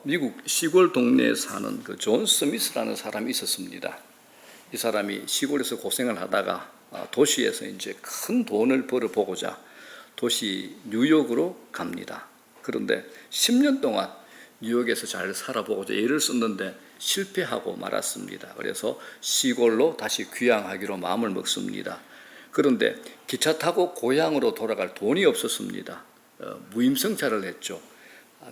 미국 시골 동네에 사는 그 존 스미스라는 사람이 있었습니다. 이 사람이 시골에서 고생을 하다가 도시에서 이제 큰 돈을 벌어보고자 도시 뉴욕으로 갑니다. 그런데 10년 동안 뉴욕에서 잘 살아보고자 애를 썼는데 실패하고 말았습니다. 그래서 시골로 다시 귀향하기로 마음을 먹습니다. 그런데 기차 타고 고향으로 돌아갈 돈이 없었습니다. 무임승차를 했죠.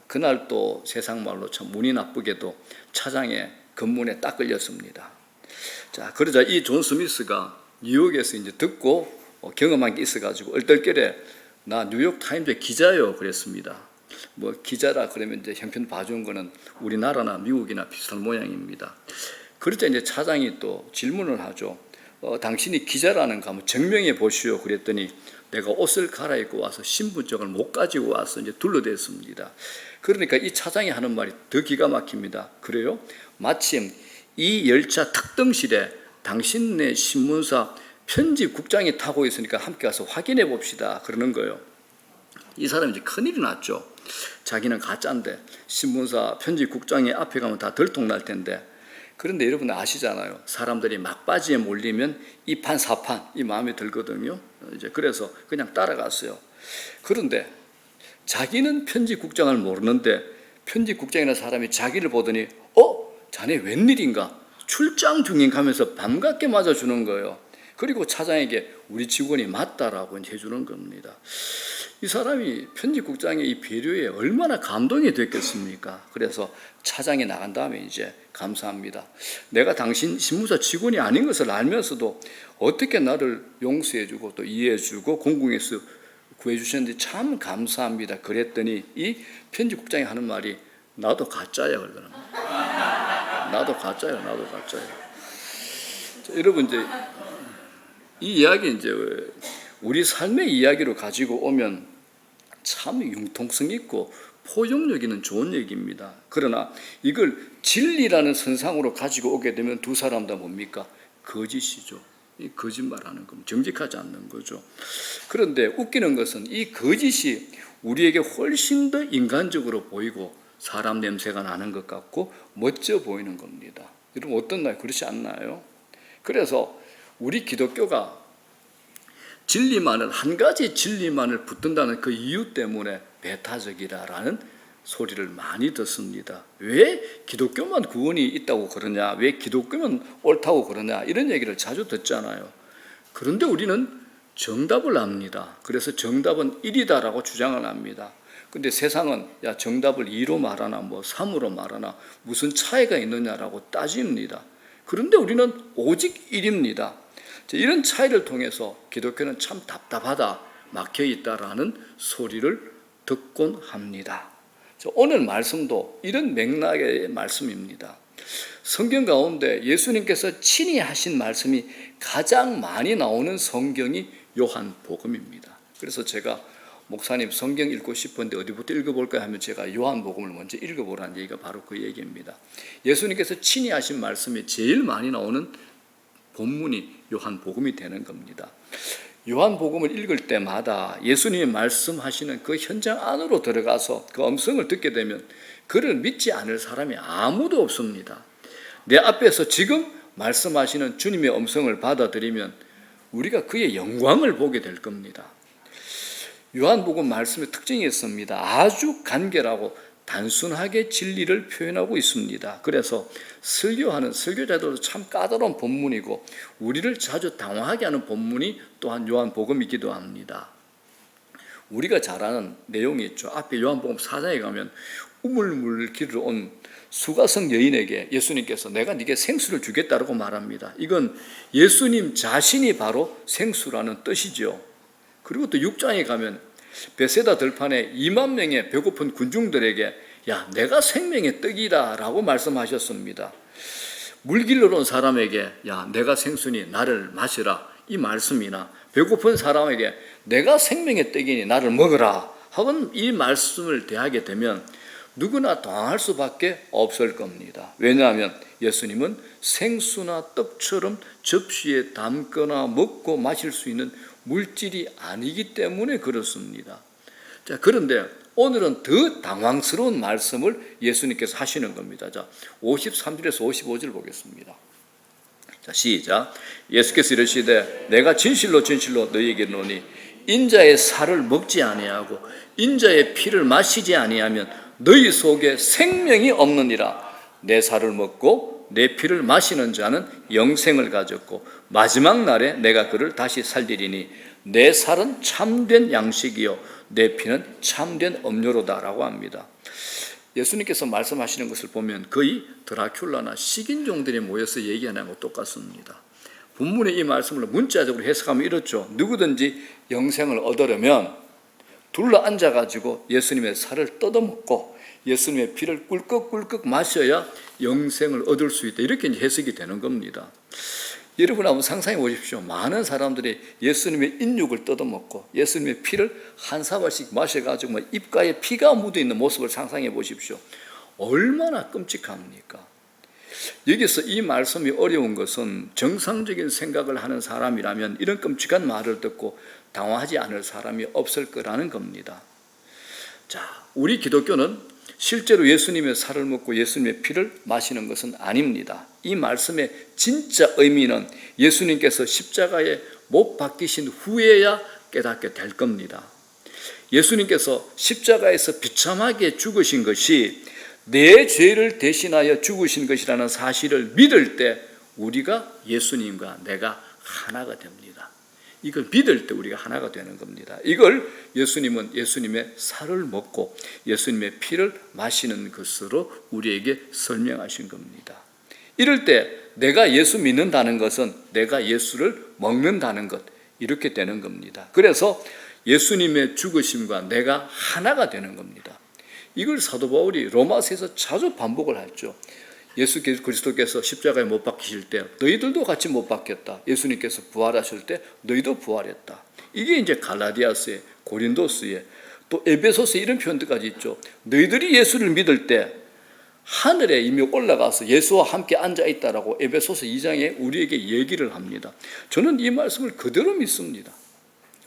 그날 또 세상 말로 참 운이 나쁘게도 차장의 검문에 딱 걸렸습니다. 자, 그러자 이 존 스미스가 뉴욕에서 이제 듣고 경험한 게 있어가지고 얼떨결에 나 뉴욕 타임즈의 기자요 그랬습니다. 뭐 기자라 그러면 이제 형편 봐준 거는 우리나라나 미국이나 비슷한 모양입니다. 그러자 이제 차장이 또 질문을 하죠. 당신이 기자라는 거 한번 증명해 보시오 그랬더니 내가 옷을 갈아입고 와서 신분증을 못 가지고 와서 이제 둘러댔습니다. 그러니까 이 차장이 하는 말이 더 기가 막힙니다. 그래요? 마침 이 열차 특등실에 당신네 신문사 편집국장이 타고 있으니까 함께 가서 확인해 봅시다. 그러는 거예요. 이 사람이 이제 큰일이 났죠. 자기는 가짜인데 신문사 편집국장이 앞에 가면 다 들통날 텐데. 그런데 여러분 아시잖아요. 사람들이 막바지에 몰리면 이판 사판 이 마음에 들거든요. 이제 그래서 그냥 따라갔어요. 그런데 자기는 편집국장을 모르는데 편집국장이라는 사람이 자기를 보더니 자네 웬일인가? 출장 중인가 하면서 반갑게 맞아주는 거예요. 그리고 차장에게 우리 직원이 맞다라고 해주는 겁니다. 이 사람이 편집국장의 이 배려에 얼마나 감동이 됐겠습니까? 그래서 차장이 나간 다음에 이제 감사합니다. 내가 당신 신문사 직원이 아닌 것을 알면서도 어떻게 나를 용서해주고 또 이해해주고 공공에서 구해주셨는데 참 감사합니다. 그랬더니 이 편집국장이 하는 말이 나도 가짜야 그러더라고요. 나도 가짜야. 자, 여러분 이제 이 이야기 이제 우리 삶의 이야기로 가지고 오면 참 융통성 있고 포용력 있는 좋은 얘기입니다. 그러나 이걸 진리라는 선상으로 가지고 오게 되면 두 사람 다 뭡니까? 거짓이죠. 이 거짓말하는 겁니다. 정직하지 않는 거죠. 그런데 웃기는 것은 이 거짓이 우리에게 훨씬 더 인간적으로 보이고 사람 냄새가 나는 것 같고 멋져 보이는 겁니다. 여러분 어떻나요? 그렇지 않나요? 그래서 우리 기독교가 진리만을 한 가지 진리만을 붙든다는 그 이유 때문에 배타적이라는 소리를 많이 듣습니다. 왜 기독교만 구원이 있다고 그러냐? 왜 기독교만 옳다고 그러냐? 이런 얘기를 자주 듣잖아요. 그런데 우리는 정답을 압니다. 그래서 정답은 1이다라고 주장을 합니다. 근데 세상은 야 정답을 2로 말하나 뭐 3으로 말하나 무슨 차이가 있느냐라고 따집니다. 그런데 우리는 오직 1입니다. 이런 차이를 통해서 기독교는 참 답답하다, 막혀있다라는 소리를 듣곤 합니다. 오늘 말씀도 이런 맥락의 말씀입니다. 성경 가운데 예수님께서 친히 하신 말씀이 가장 많이 나오는 성경이 요한복음입니다. 그래서 제가 목사님 성경 읽고 싶은데 어디부터 읽어볼까 하면 제가 요한복음을 먼저 읽어보라는 얘기가 바로 그 얘기입니다. 예수님께서 친히 하신 말씀이 제일 많이 나오는 본문이 요한복음이 되는 겁니다. 요한복음을 읽을 때마다 예수님이 말씀하시는 그 현장 안으로 들어가서 그 음성을 듣게 되면 그를 믿지 않을 사람이 아무도 없습니다. 내 앞에서 지금 말씀하시는 주님의 음성을 받아들이면 우리가 그의 영광을 보게 될 겁니다. 요한복음 말씀의 특징이 있습니다. 아주 간결하고 단순하게 진리를 표현하고 있습니다. 그래서 설교하는 설교자들도 참 까다로운 본문이고 우리를 자주 당황하게 하는 본문이 또한 요한복음이기도 합니다. 우리가 잘 아는 내용이 있죠. 앞에 요한복음 4장에 가면 우물물 길을 온 수가성 여인에게 예수님께서 내가 네게 생수를 주겠다라고 말합니다. 이건 예수님 자신이 바로 생수라는 뜻이죠. 그리고 또 6장에 가면 베세다 들판에 2만 명의 배고픈 군중들에게 야 내가 생명의 떡이다 라고 말씀하셨습니다. 물길로 온 사람에게 야 내가 생수니 나를 마시라 이 말씀이나 배고픈 사람에게 내가 생명의 떡이니 나를 먹으라 하는 이 말씀을 대하게 되면 누구나 당할 수밖에 없을 겁니다. 왜냐하면 예수님은 생수나 떡처럼 접시에 담거나 먹고 마실 수 있는 물질이 아니기 때문에 그렇습니다. 자, 그런데 오늘은 더 당황스러운 말씀을 예수님께서 하시는 겁니다. 자, 53절에서 55절 보겠습니다. 자, 시작. 예수께서 이르시되 내가 진실로 진실로 너희에게 이르노니 인자의 살을 먹지 아니하고 인자의 피를 마시지 아니하면 너희 속에 생명이 없느니라. 내 살을 먹고 내 피를 마시는 자는 영생을 가졌고 마지막 날에 내가 그를 다시 살리리니 내 살은 참된 양식이요 내 피는 참된 음료로다라고 합니다. 예수님께서 말씀하시는 것을 보면 거의 드라큘라나 식인종들이 모여서 얘기하는 것과 똑같습니다. 본문의 이 말씀을 문자적으로 해석하면 이렇죠. 누구든지 영생을 얻으려면 둘러앉아가지고 예수님의 살을 뜯어먹고 예수님의 피를 꿀꺽꿀꺽 마셔야 영생을 얻을 수 있다. 이렇게 해석이 되는 겁니다. 여러분 한번 상상해 보십시오. 많은 사람들이 예수님의 인육을 뜯어먹고 예수님의 피를 한 사발씩 마셔가지고 입가에 피가 묻어있는 모습을 상상해 보십시오. 얼마나 끔찍합니까? 여기서 이 말씀이 어려운 것은 정상적인 생각을 하는 사람이라면 이런 끔찍한 말을 듣고 당황하지 않을 사람이 없을 거라는 겁니다. 자, 우리 기독교는 실제로 예수님의 살을 먹고 예수님의 피를 마시는 것은 아닙니다. 이 말씀의 진짜 의미는 예수님께서 십자가에 못 박히신 후에야 깨닫게 될 겁니다. 예수님께서 십자가에서 비참하게 죽으신 것이 내 죄를 대신하여 죽으신 것이라는 사실을 믿을 때 우리가 예수님과 내가 하나가 됩니다. 이걸 믿을 때 우리가 하나가 되는 겁니다. 이걸 예수님은 예수님의 살을 먹고 예수님의 피를 마시는 것으로 우리에게 설명하신 겁니다. 이럴 때 내가 예수 믿는다는 것은 내가 예수를 먹는다는 것, 이렇게 되는 겁니다. 그래서 예수님의 죽으심과 내가 하나가 되는 겁니다. 이걸 사도 바울이 로마서에서 자주 반복을 했죠. 예수 그리스도께서 십자가에 못 박히실 때 너희들도 같이 못 박혔다. 예수님께서 부활하실 때 너희도 부활했다. 이게 이제 갈라디아서에, 고린도서에, 또 에베소서에 이런 표현들까지 있죠. 너희들이 예수를 믿을 때 하늘에 이미 올라가서 예수와 함께 앉아있다라고 에베소서 2장에 우리에게 얘기를 합니다. 저는 이 말씀을 그대로 믿습니다.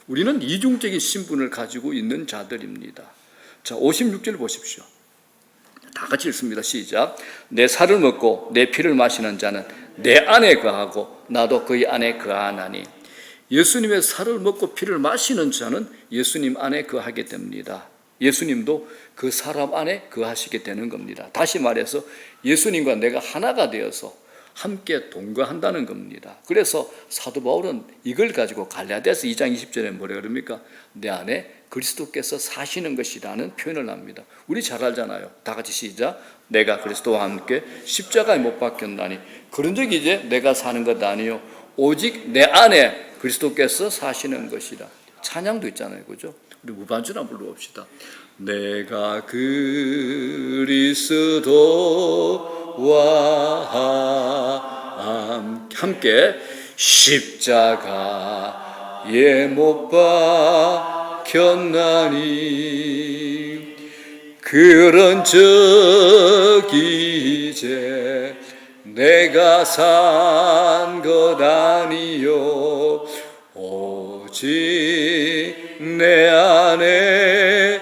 우리는 이중적인 신분을 가지고 있는 자들입니다. 자, 56절 보십시오. 다 같이 읽습니다. 시작. 내 살을 먹고 내 피를 마시는 자는 내 안에 거하고 나도 그의 안에 거하나니. 예수님의 살을 먹고 피를 마시는 자는 예수님 안에 거하게 됩니다. 예수님도 그 사람 안에 거하시게 되는 겁니다. 다시 말해서 예수님과 내가 하나가 되어서 함께 동거한다는 겁니다. 그래서 사도 바울은 이걸 가지고 갈라디아서 2장 20절에 뭐라 그럽니까? 내 안에 그리스도께서 사시는 것이라는 표현을 합니다. 우리 잘 알잖아요. 다 같이 시작. 내가 그리스도와 함께 십자가에 못 박혔나니. 그런 적이 이제 내가 사는 것 아니요 오직 내 안에 그리스도께서 사시는 것이라. 찬양도 있잖아요. 그죠? 우리 무반주나 불러봅시다. 내가 그리스도와 함께 십자가에 못 박혔나니. 그런 적이 이제 내가 산 것 아니요 오직 내 안에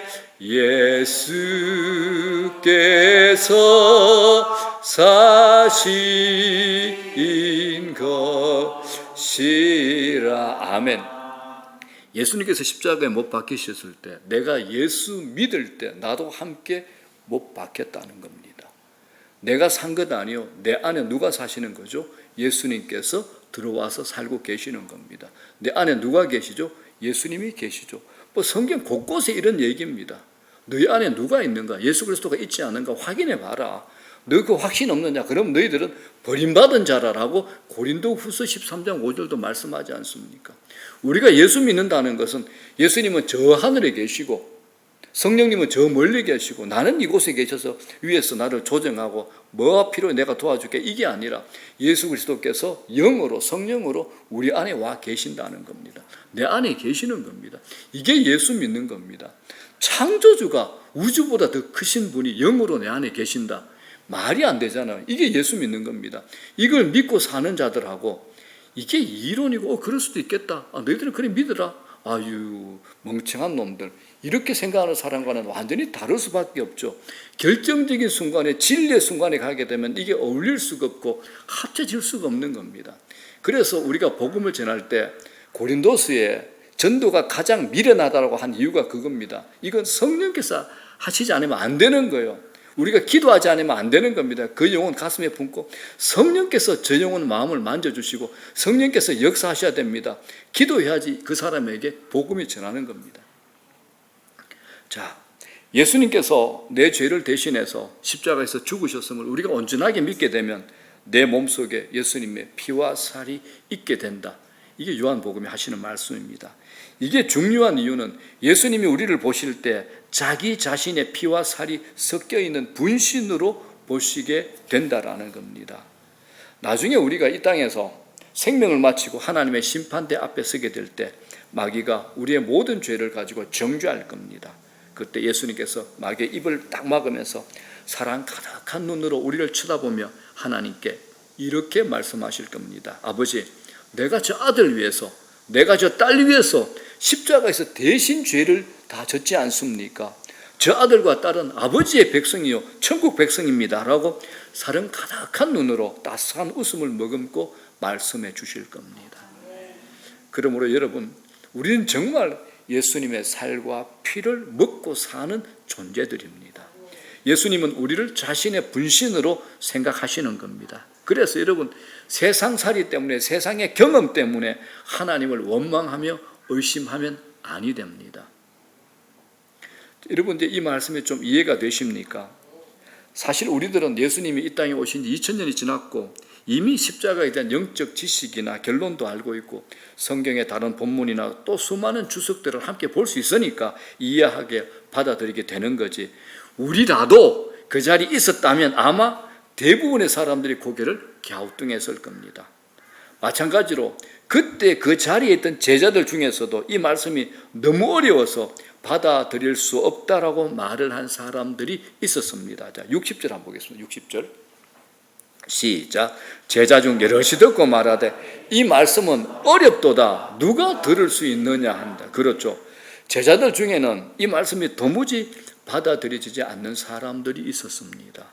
예수께서 사신 것이라. 아멘. 예수님께서 십자가에 못 박히셨을 때 내가 예수 믿을 때 나도 함께 못 박혔다는 겁니다. 내가 산 것 아니요 내 안에 누가 사시는 거죠? 예수님께서 들어와서 살고 계시는 겁니다. 내 안에 누가 계시죠? 예수님이 계시죠. 뭐 성경 곳곳에 이런 얘기입니다. 너희 안에 누가 있는가? 예수 그리스도가 있지 않은가 확인해 봐라. 너 그 확신 없느냐? 그럼 너희들은 버림받은 자라라고 고린도후서 13장 5절도 말씀하지 않습니까? 우리가 예수 믿는다는 것은 예수님은 저 하늘에 계시고 성령님은 저 멀리 계시고 나는 이곳에 계셔서 위에서 나를 조정하고 뭐가 필요해 내가 도와줄게, 이게 아니라 예수 그리스도께서 영으로 성령으로 우리 안에 와 계신다는 겁니다. 내 안에 계시는 겁니다. 이게 예수 믿는 겁니다. 창조주가 우주보다 더 크신 분이 영으로 내 안에 계신다. 말이 안 되잖아요. 이게 예수 믿는 겁니다. 이걸 믿고 사는 자들하고 이게 이론이고 그럴 수도 있겠다. 너희들은 그래 믿으라. 아유 멍청한 놈들, 이렇게 생각하는 사람과는 완전히 다를 수밖에 없죠. 결정적인 순간에, 진리의 순간에 가게 되면 이게 어울릴 수가 없고 합쳐질 수가 없는 겁니다. 그래서 우리가 복음을 전할 때 고린도서에 전도가 가장 미련하다고 한 이유가 그겁니다. 이건 성령께서 하시지 않으면 안 되는 거예요. 우리가 기도하지 않으면 안 되는 겁니다. 그 영혼 가슴에 품고 성령께서 저 영혼 마음을 만져주시고 성령께서 역사하셔야 됩니다. 기도해야지 그 사람에게 복음이 전하는 겁니다. 자, 예수님께서 내 죄를 대신해서 십자가에서 죽으셨음을 우리가 온전하게 믿게 되면 내 몸속에 예수님의 피와 살이 있게 된다. 이게 요한복음이 하시는 말씀입니다. 이게 중요한 이유는 예수님이 우리를 보실 때 자기 자신의 피와 살이 섞여 있는 분신으로 보시게 된다라는 겁니다. 나중에 우리가 이 땅에서 생명을 마치고 하나님의 심판대 앞에 서게 될 때 마귀가 우리의 모든 죄를 가지고 정죄할 겁니다. 그때 예수님께서 마귀의 입을 딱 막으면서 사랑 가득한 눈으로 우리를 쳐다보며 하나님께 이렇게 말씀하실 겁니다. 아버지, 내가 저 아들 위해서, 내가 저 딸 위해서 십자가에서 대신 죄를 다 졌지 않습니까? 저 아들과 딸은 아버지의 백성이요 천국 백성입니다 라고 사랑 가득한 눈으로 따스한 웃음을 머금고 말씀해 주실 겁니다. 그러므로 여러분, 우리는 정말 예수님의 살과 피를 먹고 사는 존재들입니다. 예수님은 우리를 자신의 분신으로 생각하시는 겁니다. 그래서 여러분, 세상살이 때문에, 세상의 경험 때문에 하나님을 원망하며 의심하면 아니 됩니다. 여러분, 이 말씀이 좀 이해가 되십니까? 사실 우리들은 예수님이 이 땅에 오신 지 2000년이 지났고 이미 십자가에 대한 영적 지식이나 결론도 알고 있고 성경의 다른 본문이나 또 수많은 주석들을 함께 볼 수 있으니까 이해하게 받아들이게 되는 거지, 우리라도 그 자리에 있었다면 아마 대부분의 사람들이 고개를 갸우뚱했을 겁니다. 마찬가지로 그때 그 자리에 있던 제자들 중에서도 이 말씀이 너무 어려워서 받아들일 수 없다라고 말을 한 사람들이 있었습니다. 자, 60절 한번 보겠습니다. 60절 시작. 제자 중 여럿이 듣고 말하되 이 말씀은 어렵도다 누가 들을 수 있느냐 한다. 그렇죠. 제자들 중에는 이 말씀이 도무지 받아들여지지 않는 사람들이 있었습니다.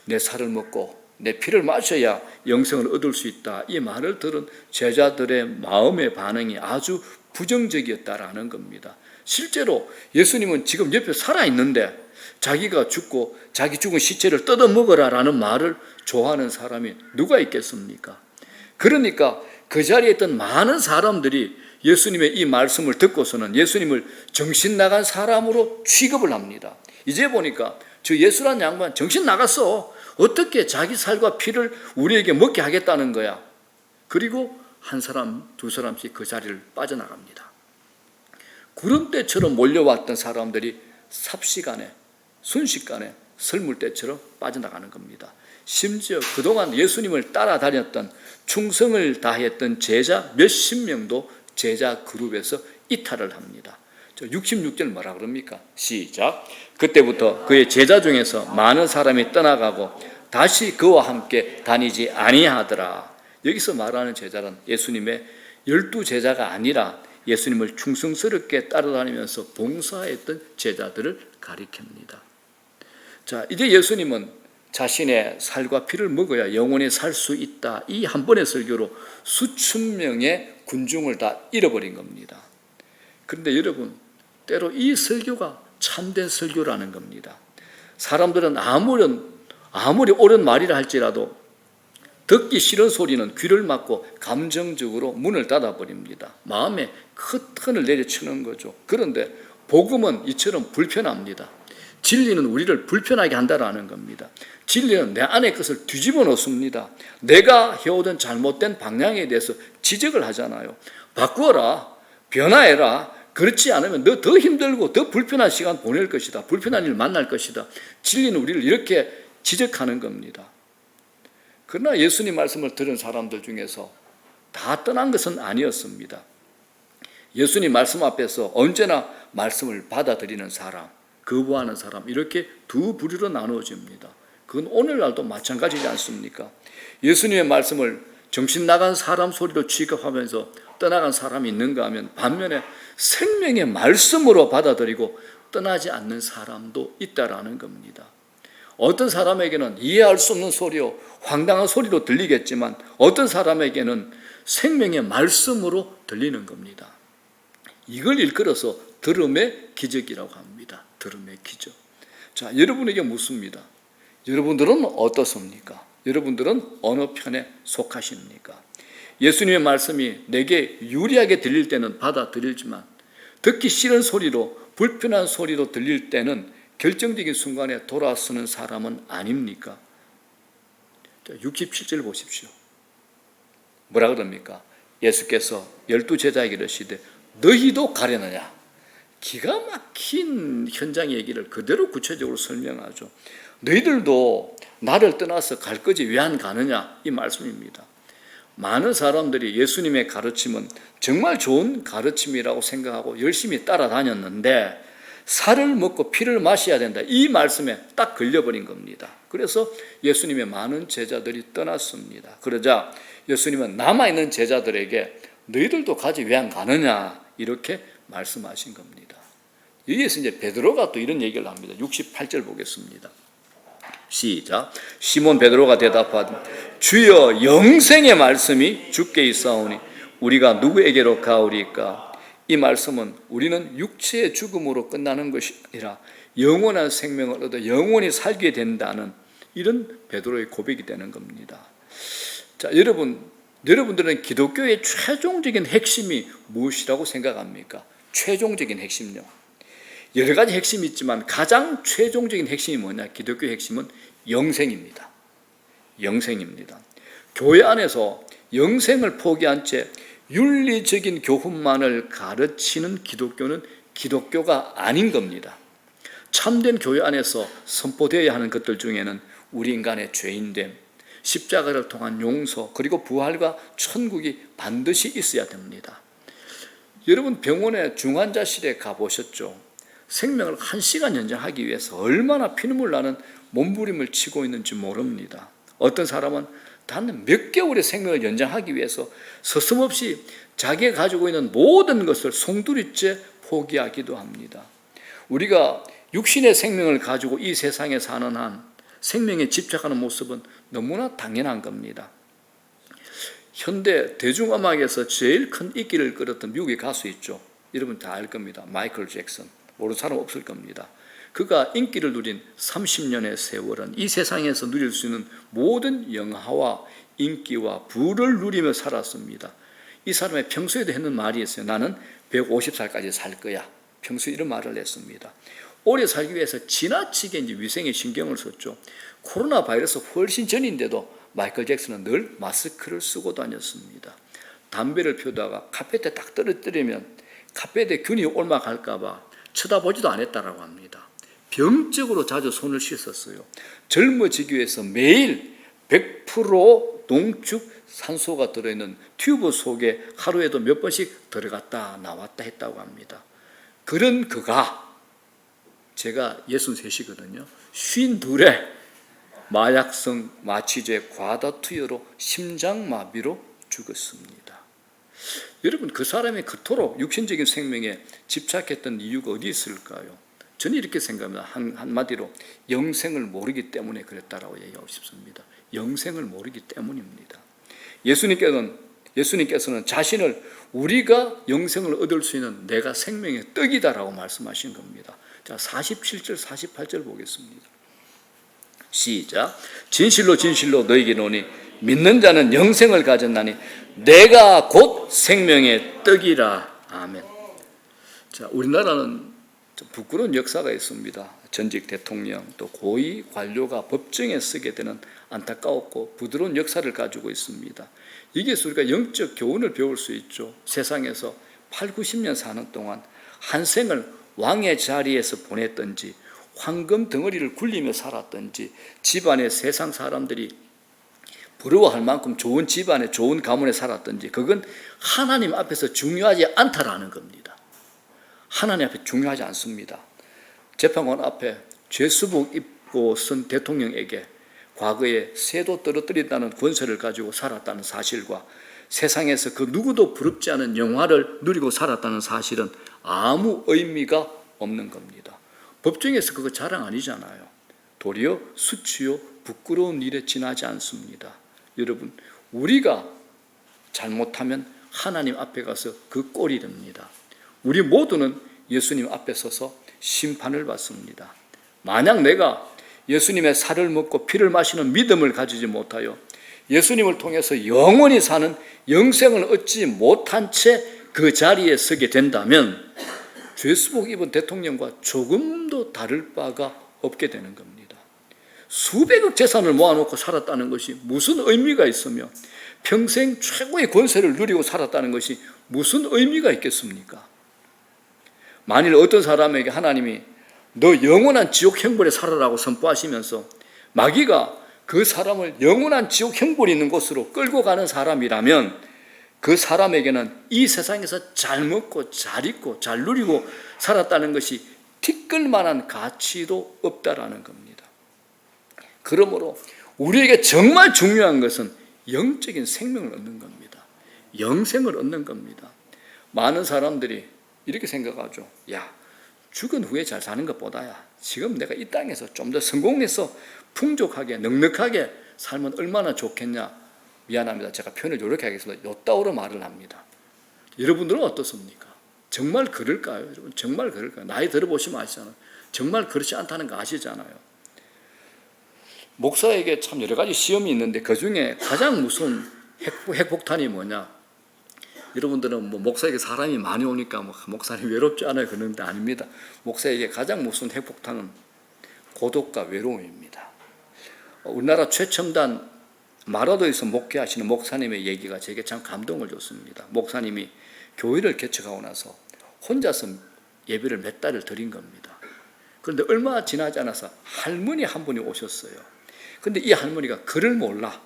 내 살을 먹고 내 피를 마셔야 영생을 얻을 수 있다, 이 말을 들은 제자들의 마음의 반응이 아주 부정적이었다라는 겁니다. 실제로 예수님은 지금 옆에 살아있는데 자기가 죽고 자기 죽은 시체를 뜯어먹으라라는 말을 좋아하는 사람이 누가 있겠습니까? 그러니까 그 자리에 있던 많은 사람들이 예수님의 이 말씀을 듣고서는 예수님을 정신 나간 사람으로 취급을 합니다. 이제 보니까 저 예수란 양반 정신 나갔어. 어떻게 자기 살과 피를 우리에게 먹게 하겠다는 거야. 그리고 한 사람, 두 사람씩 그 자리를 빠져나갑니다. 구름대처럼 몰려왔던 사람들이 삽시간에, 순식간에 설물대처럼 빠져나가는 겁니다. 심지어 그동안 예수님을 따라다녔던, 충성을 다했던 제자 몇십 명도 제자 그룹에서 이탈을 합니다. 66절 뭐라 그럽니까? 시작. 그때부터 그의 제자 중에서 많은 사람이 떠나가고 다시 그와 함께 다니지 아니하더라. 여기서 말하는 제자는 예수님의 12제자가 아니라 예수님을 충성스럽게 따라다니면서 봉사했던 제자들을 가리킵니다. 자, 이제 예수님은 자신의 살과 피를 먹어야 영원히 살 수 있다, 이 한 번의 설교로 수천 명의 군중을 다 잃어버린 겁니다. 그런데 여러분, 때로 이 설교가 참된 설교라는 겁니다. 사람들은 아무리 옳은 말이라 할지라도 듣기 싫은 소리는 귀를 막고 감정적으로 문을 닫아버립니다. 마음에 큰 튼을 내려치는 거죠. 그런데 복음은 이처럼 불편합니다. 진리는 우리를 불편하게 한다라는 겁니다. 진리는 내 안의 것을 뒤집어 놓습니다. 내가 해오던 잘못된 방향에 대해서 지적을 하잖아요. 바꾸어라, 변화해라. 그렇지 않으면 너 더 힘들고 더 불편한 시간 보낼 것이다. 불편한 일 만날 것이다. 진리는 우리를 이렇게 지적하는 겁니다. 그러나 예수님 말씀을 들은 사람들 중에서 다 떠난 것은 아니었습니다. 예수님 말씀 앞에서 언제나 말씀을 받아들이는 사람, 거부하는 사람, 이렇게 두 부류로 나누어집니다. 그건 오늘날도 마찬가지지 않습니까? 예수님의 말씀을 정신 나간 사람 소리로 취급하면서 떠나간 사람이 있는가 하면 반면에 생명의 말씀으로 받아들이고 떠나지 않는 사람도 있다라는 겁니다. 어떤 사람에게는 이해할 수 없는 소리요, 황당한 소리로 들리겠지만 어떤 사람에게는 생명의 말씀으로 들리는 겁니다. 이걸 일컬어서 들음의 기적이라고 합니다. 들음의 기적. 자, 여러분에게 묻습니다. 여러분들은 어떻습니까? 여러분들은 어느 편에 속하십니까? 예수님의 말씀이 내게 유리하게 들릴 때는 받아들이지만 듣기 싫은 소리로, 불편한 소리로 들릴 때는 결정적인 순간에 돌아서는 사람은 아닙니까? 67절 보십시오. 뭐라 그럽니까? 예수께서 12제자에게 이르시되 너희도 가려느냐? 기가 막힌 현장 얘기를 그대로 구체적으로 설명하죠. 너희들도 나를 떠나서 갈 거지 왜 안 가느냐? 이 말씀입니다. 많은 사람들이 예수님의 가르침은 정말 좋은 가르침이라고 생각하고 열심히 따라다녔는데 살을 먹고 피를 마셔야 된다. 이 말씀에 딱 걸려버린 겁니다. 그래서 예수님의 많은 제자들이 떠났습니다. 그러자 예수님은 남아있는 제자들에게 너희들도 가지 왜 안 가느냐? 이렇게 말씀하신 겁니다. 여기에서 이제 베드로가 또 이런 얘기를 합니다. 68절 보겠습니다. 시작. 시몬 베드로가 대답하되 주여 영생의 말씀이 주께 있사오니 우리가 누구에게로 가오리까? 이 말씀은 우리는 육체의 죽음으로 끝나는 것이 아니라 영원한 생명을 얻어 영원히 살게 된다는 이런 베드로의 고백이 되는 겁니다. 자, 여러분들은 기독교의 최종적인 핵심이 무엇이라고 생각합니까? 최종적인 핵심요. 여러 가지 핵심이 있지만 가장 최종적인 핵심이 뭐냐? 기독교의 핵심은 영생입니다. 영생입니다. 교회 안에서 영생을 포기한 채 윤리적인 교훈만을 가르치는 기독교는 기독교가 아닌 겁니다. 참된 교회 안에서 선포되어야 하는 것들 중에는 우리 인간의 죄인됨, 십자가를 통한 용서, 그리고 부활과 천국이 반드시 있어야 됩니다. 여러분 병원에 중환자실에 가보셨죠? 생명을 1시간 연장하기 위해서 얼마나 피눈물 나는 몸부림을 치고 있는지 모릅니다. 어떤 사람은 단 몇 개월의 생명을 연장하기 위해서 서슴없이 자기가 가지고 있는 모든 것을 송두리째 포기하기도 합니다. 우리가 육신의 생명을 가지고 이 세상에 사는 한 생명에 집착하는 모습은 너무나 당연한 겁니다. 현대 대중음악에서 제일 큰 인기를 끌었던 미국의 가수 있죠. 여러분 다 알 겁니다. 마이클 잭슨. 모르는 사람 없을 겁니다. 그가 인기를 누린 30년의 세월은 이 세상에서 누릴 수 있는 모든 영화와 인기와 부를 누리며 살았습니다. 이 사람의 평소에도 했는 말이 있어요. 나는 150살까지 살 거야. 평소에 이런 말을 했습니다. 오래 살기 위해서 지나치게 이제 위생에 신경을 썼죠. 코로나 바이러스 훨씬 전인데도 마이클 잭슨은 늘 마스크를 쓰고 다녔습니다. 담배를 피우다가 카펫에 딱 떨어뜨리면 카펫에 균이 옮아갈까 봐 쳐다보지도 않았다라고 합니다. 병적으로 자주 손을 씻었어요. 젊어지기 위해서 매일 100% 농축 산소가 들어있는 튜브 속에 하루에도 몇 번씩 들어갔다 나왔다 했다고 합니다. 그런 그가 제가 63이거든요. 52에 마약성 마취제 과다 투여로 심장마비로 죽었습니다. 여러분 그 사람이 그토록 육신적인 생명에 집착했던 이유가 어디 있을까요? 저는 이렇게 생각합니다. 한마디로 영생을 모르기 때문에 그랬다라고 얘기하고 싶습니다. 영생을 모르기 때문입니다. 예수님께서는 자신을 우리가 영생을 얻을 수 있는 내가 생명의 떡이다라고 말씀하신 겁니다. 자, 47절 48절 보겠습니다. 시작. 진실로 진실로 너희에게 이르노니 믿는 자는 영생을 가졌나니 내가 곧 생명의 떡이라. 아멘. 자, 우리나라는 부끄러운 역사가 있습니다. 전직 대통령 또 고위 관료가 법정에 서게 되는 안타까웠고 부드러운 역사를 가지고 있습니다. 이게서 우리가 영적 교훈을 배울 수 있죠. 세상에서 8, 90년 사는 동안 한 생을 왕의 자리에서 보냈든지 황금 덩어리를 굴리며 살았든지 집안의 세상 사람들이 부러워할 만큼 좋은 집안에 좋은 가문에 살았든지 그건 하나님 앞에서 중요하지 않다라는 겁니다. 하나님 앞에 중요하지 않습니다. 재판관 앞에 죄수복 입고 선 대통령에게 과거에 새도 떨어뜨린다는 권세를 가지고 살았다는 사실과 세상에서 그 누구도 부럽지 않은 영화를 누리고 살았다는 사실은 아무 의미가 없는 겁니다. 법정에서 그거 자랑 아니잖아요. 도리어 수치요 부끄러운 일에 지나지 않습니다. 여러분, 우리가 잘못하면 하나님 앞에 가서 그 꼴이 됩니다. 우리 모두는 예수님 앞에 서서 심판을 받습니다. 만약 내가 예수님의 살을 먹고 피를 마시는 믿음을 가지지 못하여 예수님을 통해서 영원히 사는 영생을 얻지 못한 채 그 자리에 서게 된다면 죄수복 입은 대통령과 조금도 다를 바가 없게 되는 겁니다. 수백억 재산을 모아놓고 살았다는 것이 무슨 의미가 있으며 평생 최고의 권세를 누리고 살았다는 것이 무슨 의미가 있겠습니까? 만일 어떤 사람에게 하나님이 너 영원한 지옥 형벌에 살아라고 선포하시면서 마귀가 그 사람을 영원한 지옥 형벌이 있는 곳으로 끌고 가는 사람이라면 그 사람에게는 이 세상에서 잘 먹고 잘 입고 잘 누리고 살았다는 것이 티끌 만한 가치도 없다라는 겁니다. 그러므로 우리에게 정말 중요한 것은 영적인 생명을 얻는 겁니다. 영생을 얻는 겁니다. 많은 사람들이 이렇게 생각하죠. 야, 죽은 후에 잘 사는 것보다야 지금 내가 이 땅에서 좀 더 성공해서 풍족하게 넉넉하게 살면 얼마나 좋겠냐. 미안합니다. 제가 표현을 이렇게 하겠습니다. 요따오로 말을 합니다. 여러분들은 어떻습니까? 정말 그럴까요? 여러분, 정말 그럴까요? 나이 들어보시면 아시잖아요. 정말 그렇지 않다는 거 아시잖아요. 목사에게 참 여러 가지 시험이 있는데 그 중에 가장 무서운 핵폭탄이 뭐냐? 여러분들은 뭐 목사에게 사람이 많이 오니까 뭐 목사님 외롭지 않아요? 그런데 아닙니다. 목사에게 가장 무서운 핵폭탄은 고독과 외로움입니다. 우리나라 최첨단 마라도에서 목회하시는 목사님의 얘기가 제게 참 감동을 줬습니다. 목사님이 교회를 개척하고 나서 혼자서 예배를 몇 달을 드린 겁니다. 그런데 얼마 지나지 않아서 할머니 한 분이 오셨어요. 그런데 이 할머니가 글을 몰라.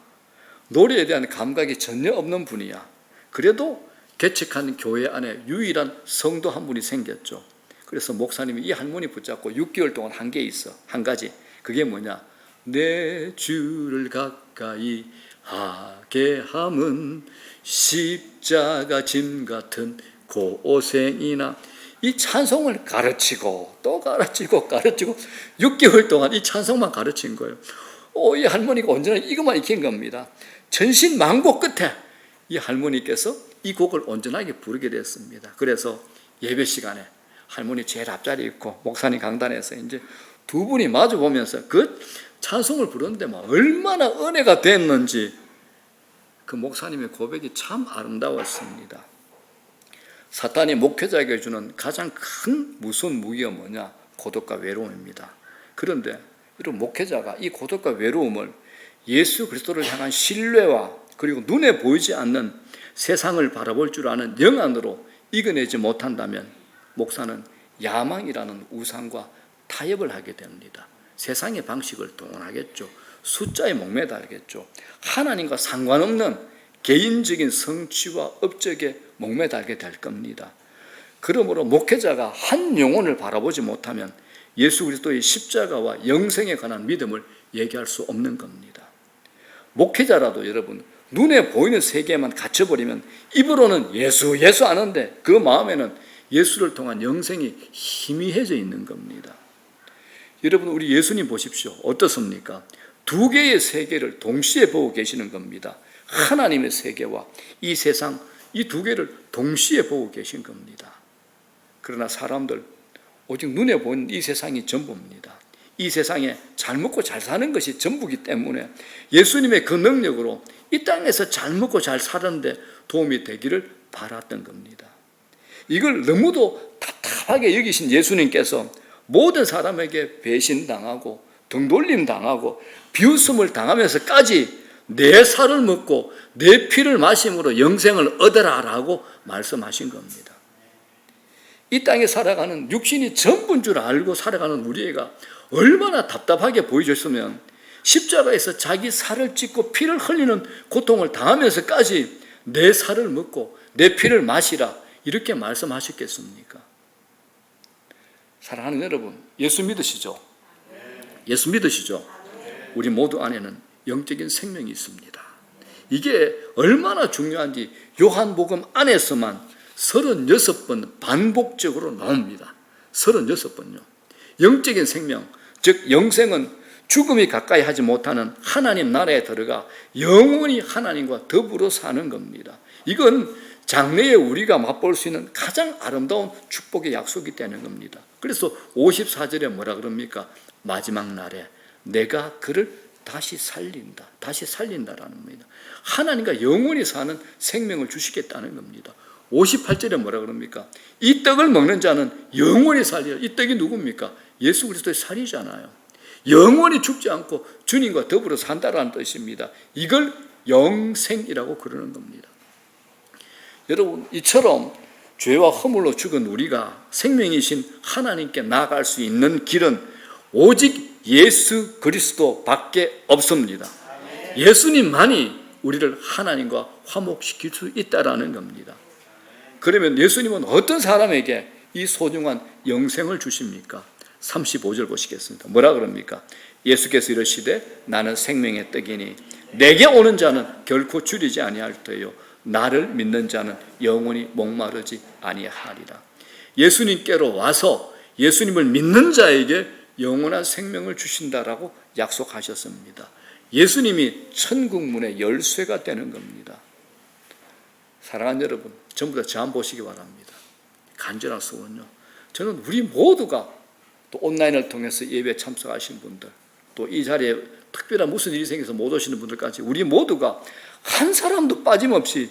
노래에 대한 감각이 전혀 없는 분이야. 그래도 개척한 교회 안에 유일한 성도 한 분이 생겼죠. 그래서 목사님이 이 할머니 붙잡고 6개월 동안 한 게 있어. 한 가지. 그게 뭐냐? 내 주를 가까이 하게 함은 십자가 짐 같은 고생이나. 이 찬송을 가르치고 또 가르치고 6개월 동안 이 찬송만 가르친 거예요. 이 할머니가 언제나 이것만 익힌 겁니다. 전신만고 끝에 이 할머니께서 이 곡을 온전하게 부르게 됐습니다. 그래서 예배 시간에 할머니 제일 앞자리에 있고 목사님 강단에서 이제 두 분이 마주 보면서 그 찬송을 부르는데 얼마나 은혜가 됐는지 그 목사님의 고백이 참 아름다웠습니다. 사탄이 목회자에게 주는 가장 큰 무서운 무기가 뭐냐? 고독과 외로움입니다. 그런데 여러분, 목회자가 이 고독과 외로움을 예수 그리스도를 향한 신뢰와 그리고 눈에 보이지 않는 세상을 바라볼 줄 아는 영안으로 이겨내지 못한다면 목사는 야망이라는 우상과 타협을 하게 됩니다. 세상의 방식을 동원하겠죠. 숫자에 목매달겠죠. 하나님과 상관없는 개인적인 성취와 업적에 목매달게 될 겁니다. 그러므로 목회자가 한 영혼을 바라보지 못하면 예수 그리스도의 십자가와 영생에 관한 믿음을 얘기할 수 없는 겁니다. 목회자라도 여러분, 눈에 보이는 세계에만 갇혀버리면 입으로는 예수 아는데 그 마음에는 예수를 통한 영생이 희미해져 있는 겁니다. 여러분, 우리 예수님 보십시오. 어떻습니까? 두 개의 세계를 동시에 보고 계시는 겁니다. 하나님의 세계와 이 세상, 이 두 개를 동시에 보고 계신 겁니다. 그러나 사람들 오직 눈에 보이는 이 세상이 전부입니다. 이 세상에 잘 먹고 잘 사는 것이 전부이기 때문에 예수님의 그 능력으로 이 땅에서 잘 먹고 잘 사는데 도움이 되기를 바랐던 겁니다. 이걸 너무도 답답하게 여기신 예수님께서 모든 사람에게 배신당하고 등돌림 당하고 비웃음을 당하면서까지 내 살을 먹고 내 피를 마심으로 영생을 얻으라라고 말씀하신 겁니다. 이 땅에 살아가는 육신이 전부인 줄 알고 살아가는 우리가 얼마나 답답하게 보여줬으면 십자가에서 자기 살을 찢고 피를 흘리는 고통을 당하면서까지 내 살을 먹고 내 피를 마시라 이렇게 말씀하셨겠습니까? 사랑하는 여러분, 예수 믿으시죠? 예수 믿으시죠? 우리 모두 안에는 영적인 생명이 있습니다. 이게 얼마나 중요한지 요한복음 안에서만 36번 반복적으로 나옵니다. 36번요. 영적인 생명, 즉 영생은 죽음이 가까이 하지 못하는 하나님 나라에 들어가 영원히 하나님과 더불어 사는 겁니다. 이건 장래에 우리가 맛볼 수 있는 가장 아름다운 축복의 약속이 되는 겁니다. 그래서 54절에 뭐라 그럽니까? 마지막 날에 내가 그를 다시 살린다. 다시 살린다라는 겁니다. 하나님과 영원히 사는 생명을 주시겠다는 겁니다. 58절에 뭐라 그럽니까? 이 떡을 먹는 자는 영원히 살리라. 이 떡이 누굽니까? 예수 그리스도의 살이잖아요. 영원히 죽지 않고 주님과 더불어 산다라는 뜻입니다. 이걸 영생이라고 그러는 겁니다. 여러분, 이처럼 죄와 허물로 죽은 우리가 생명이신 하나님께 나아갈 수 있는 길은 오직 예수 그리스도밖에 없습니다. 예수님만이 우리를 하나님과 화목시킬 수 있다라는 겁니다. 그러면 예수님은 어떤 사람에게 이 소중한 영생을 주십니까? 35절 보시겠습니다. 뭐라 그럽니까? 예수께서 이르시되 나는 생명의 떡이니 내게 오는 자는 결코 줄이지 아니할 터요 나를 믿는 자는 영원히 목마르지 아니하리라. 예수님께로 와서 예수님을 믿는 자에게 영원한 생명을 주신다라고 약속하셨습니다. 예수님이 천국문의 열쇠가 되는 겁니다. 사랑하는 여러분, 전부 다 저 한번 보시기 바랍니다. 간절한 소원요. 저는 우리 모두가 또 온라인을 통해서 예배에 참석하신 분들, 또 이 자리에 특별한 무슨 일이 생겨서 못 오시는 분들까지 우리 모두가 한 사람도 빠짐없이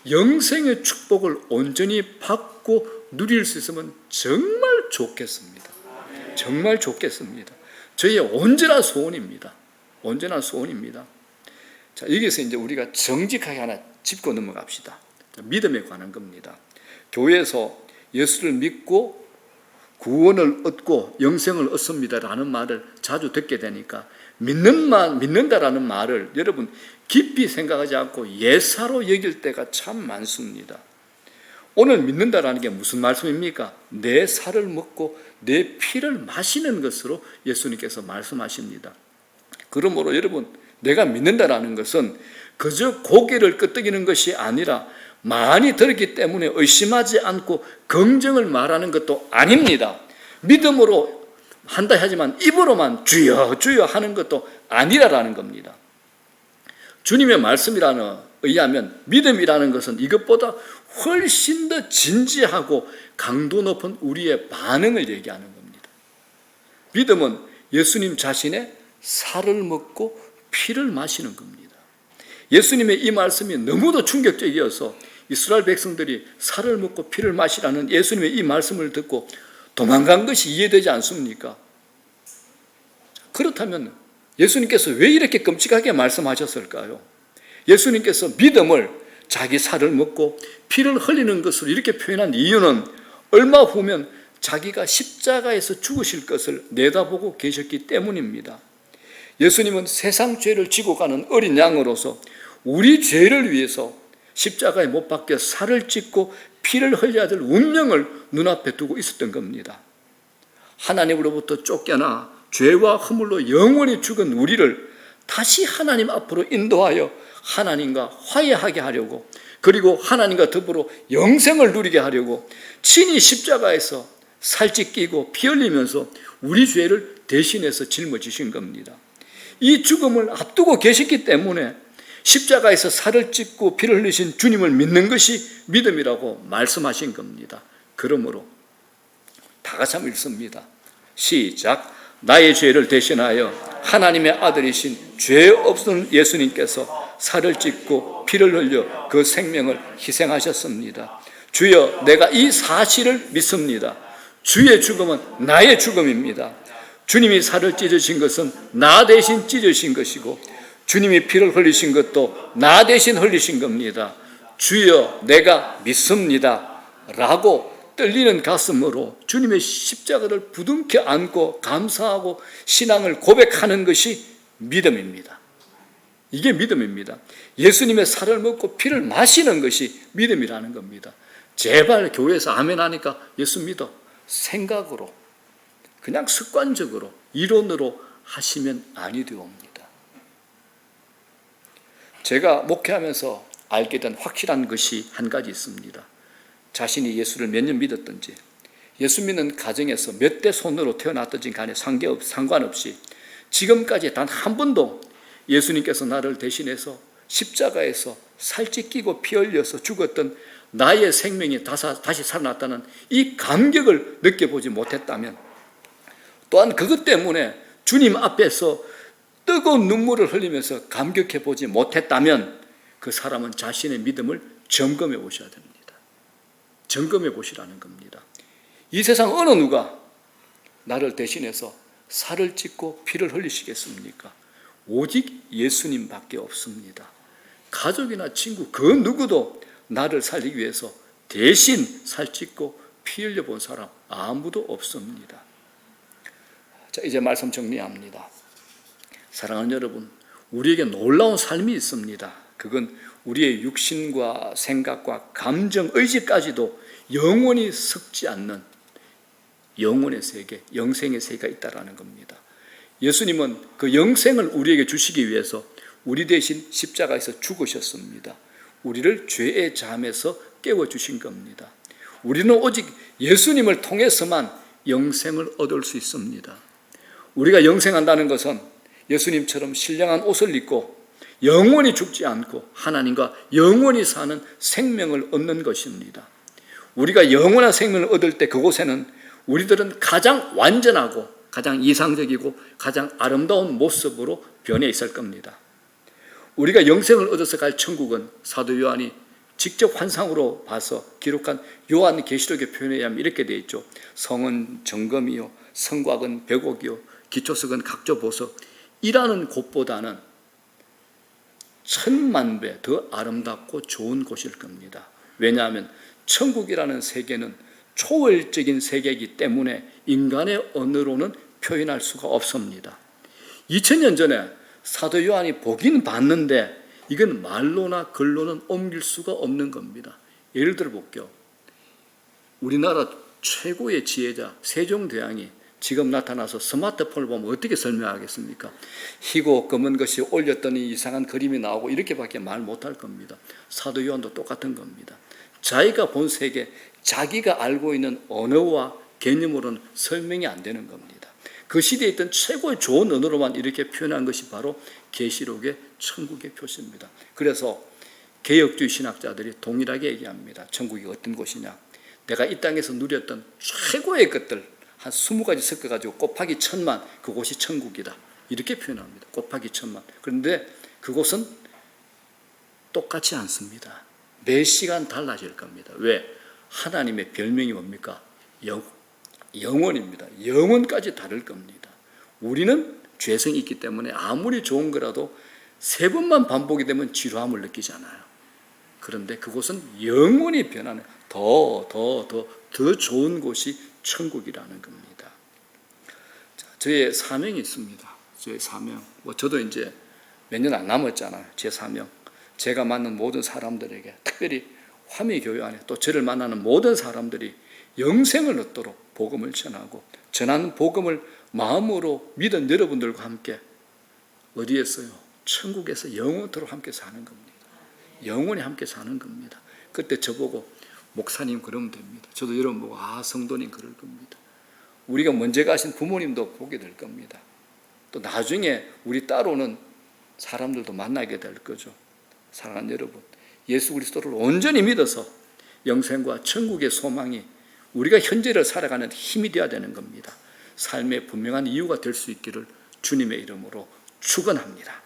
영생의 축복을 온전히 받고 누릴 수 있으면 정말 좋겠습니다. 정말 좋겠습니다. 저희의 온전한 소원입니다. 온전한 소원입니다. 자, 여기서 이제 우리가 정직하게 하나 짚고 넘어갑시다. 믿음에 관한 겁니다. 교회에서 예수를 믿고 구원을 얻고 영생을 얻습니다라는 말을 자주 듣게 되니까 믿는다라는 말을 여러분 깊이 생각하지 않고 예사로 여길 때가 참 많습니다. 오늘 믿는다라는 게 무슨 말씀입니까? 내 살을 먹고 내 피를 마시는 것으로 예수님께서 말씀하십니다. 그러므로 여러분, 내가 믿는다라는 것은 그저 고개를 끄덕이는 것이 아니라 많이 들었기 때문에 의심하지 않고 긍정을 말하는 것도 아닙니다. 믿음으로 한다 하지만 입으로만 주여 주여 하는 것도 아니라라는 겁니다. 주님의 말씀이라는 의하면 믿음이라는 것은 이것보다 훨씬 더 진지하고 강도 높은 우리의 반응을 얘기하는 겁니다. 믿음은 예수님 자신의 살을 먹고 피를 마시는 겁니다. 예수님의 이 말씀이 너무도 충격적이어서 이스라엘 백성들이 살을 먹고 피를 마시라는 예수님의 이 말씀을 듣고 도망간 것이 이해되지 않습니까? 그렇다면 예수님께서 왜 이렇게 끔찍하게 말씀하셨을까요? 예수님께서 믿음을 자기 살을 먹고 피를 흘리는 것으로 이렇게 표현한 이유는 얼마 후면 자기가 십자가에서 죽으실 것을 내다보고 계셨기 때문입니다. 예수님은 세상 죄를 지고 가는 어린 양으로서 우리 죄를 위해서 십자가에 못 박혀 살을 찢고 피를 흘려야 될 운명을 눈앞에 두고 있었던 겁니다. 하나님으로부터 쫓겨나 죄와 허물로 영원히 죽은 우리를 다시 하나님 앞으로 인도하여 하나님과 화해하게 하려고, 그리고 하나님과 더불어 영생을 누리게 하려고 친히 십자가에서 살찢기고 피 흘리면서 우리 죄를 대신해서 짊어지신 겁니다. 이 죽음을 앞두고 계셨기 때문에 십자가에서 살을 찢고 피를 흘리신 주님을 믿는 것이 믿음이라고 말씀하신 겁니다. 그러므로 다 같이 한번 읽습니다. 시작. 나의 죄를 대신하여 하나님의 아들이신 죄 없는 예수님께서 살을 찢고 피를 흘려 그 생명을 희생하셨습니다. 주여, 내가 이 사실을 믿습니다. 주의 죽음은 나의 죽음입니다. 주님이 살을 찢으신 것은 나 대신 찢으신 것이고 주님이 피를 흘리신 것도 나 대신 흘리신 겁니다. 주여, 내가 믿습니다 라고 떨리는 가슴으로 주님의 십자가를 부둥켜 안고 감사하고 신앙을 고백하는 것이 믿음입니다. 이게 믿음입니다. 예수님의 살을 먹고 피를 마시는 것이 믿음이라는 겁니다. 제발 교회에서 아멘 하니까 예수 믿어 생각으로, 그냥 습관적으로, 이론으로 하시면 아니 되옵니다. 제가 목회하면서 알게 된 확실한 것이 한 가지 있습니다. 자신이 예수를 몇 년 믿었든지, 예수 믿는 가정에서 몇 대 손으로 태어났든지 간에 상관없이 지금까지 단 한 번도 예수님께서 나를 대신해서 십자가에서 살찌 끼고 피 흘려서 죽었던 나의 생명이 다시 살아났다는 이 감격을 느껴보지 못했다면, 또한 그것 때문에 주님 앞에서 뜨거운 눈물을 흘리면서 감격해 보지 못했다면 그 사람은 자신의 믿음을 점검해 보셔야 됩니다. 점검해 보시라는 겁니다. 이 세상 어느 누가 나를 대신해서 살을 찢고 피를 흘리시겠습니까? 오직 예수님밖에 없습니다. 가족이나 친구 그 누구도 나를 살리기 위해서 대신 살찢고 피 흘려본 사람 아무도 없습니다. 자, 이제 말씀 정리합니다. 사랑하는 여러분, 우리에게 놀라운 삶이 있습니다. 그건 우리의 육신과 생각과 감정, 의지까지도 영원히 썩지 않는 영혼의 세계, 영생의 세계가 있다는 겁니다. 예수님은 그 영생을 우리에게 주시기 위해서 우리 대신 십자가에서 죽으셨습니다. 우리를 죄의 잠에서 깨워주신 겁니다. 우리는 오직 예수님을 통해서만 영생을 얻을 수 있습니다. 우리가 영생한다는 것은 예수님처럼 신령한 옷을 입고 영원히 죽지 않고 하나님과 영원히 사는 생명을 얻는 것입니다. 우리가 영원한 생명을 얻을 때 그곳에는 우리들은 가장 완전하고 가장 이상적이고 가장 아름다운 모습으로 변해 있을 겁니다. 우리가 영생을 얻어서 갈 천국은 사도 요한이 직접 환상으로 봐서 기록한 요한계시록의 표현에 의하면 이렇게 되어 있죠. 성은 정금이요, 성곽은 백옥이요, 기초석은 각조보석이라는 곳보다는 10,000,000배 더 아름답고 좋은 곳일 겁니다. 왜냐하면 천국이라는 세계는 초월적인 세계이기 때문에 인간의 언어로는 표현할 수가 없습니다. 2000년 전에 사도 요한이 보긴 봤는데 이건 말로나 글로는 옮길 수가 없는 겁니다. 예를 들어 볼게요. 우리나라 최고의 지혜자 세종대왕이 지금 나타나서 스마트폰을 보면 어떻게 설명하겠습니까? 희고 검은 것이 올렸더니 이상한 그림이 나오고 이렇게밖에 말 못할 겁니다. 사도 요한도 똑같은 겁니다. 자기가 본 세계, 자기가 알고 있는 언어와 개념으로는 설명이 안 되는 겁니다. 그 시대에 있던 최고의 좋은 언어로만 이렇게 표현한 것이 바로 계시록의 천국의 표시입니다. 그래서 개혁주의 신학자들이 동일하게 얘기합니다. 천국이 어떤 곳이냐? 내가 이 땅에서 누렸던 최고의 것들 한 20가지 섞어가지고 곱하기 1,000,000 그곳이 천국이다. 이렇게 표현합니다. 곱하기 1,000,000. 그런데 그곳은 똑같지 않습니다. 매 시간 달라질 겁니다. 왜? 하나님의 별명이 뭡니까? 영원입니다. 영원까지 다를 겁니다. 우리는 죄성이 있기 때문에 아무리 좋은 거라도 3번만 반복이 되면 지루함을 느끼잖아요. 그런데 그곳은 영원히 변하는 더 좋은 곳이 천국이라는 겁니다. 자, 저의 사명이 있습니다. 저의 사명. 저도 이제 몇 년 안 남았잖아요. 제 사명. 제가 만난 모든 사람들에게, 특별히 화미교회 안에 또 저를 만나는 모든 사람들이 영생을 얻도록 복음을 전하고, 전하는 복음을 마음으로 믿은 여러분들과 함께 어디에서요? 천국에서 영원토록 함께 사는 겁니다. 영원히 함께 사는 겁니다. 그때 저보고 목사님 그러면 됩니다. 저도 여러분 보고 성도님 그럴 겁니다. 우리가 먼저 가신 부모님도 보게 될 겁니다. 또 나중에 우리 따로는 사람들도 만나게 될 거죠. 사랑하는 여러분, 예수 그리스도를 온전히 믿어서 영생과 천국의 소망이 우리가 현재를 살아가는 힘이 되어야 되는 겁니다. 삶의 분명한 이유가 될 수 있기를 주님의 이름으로 축원합니다.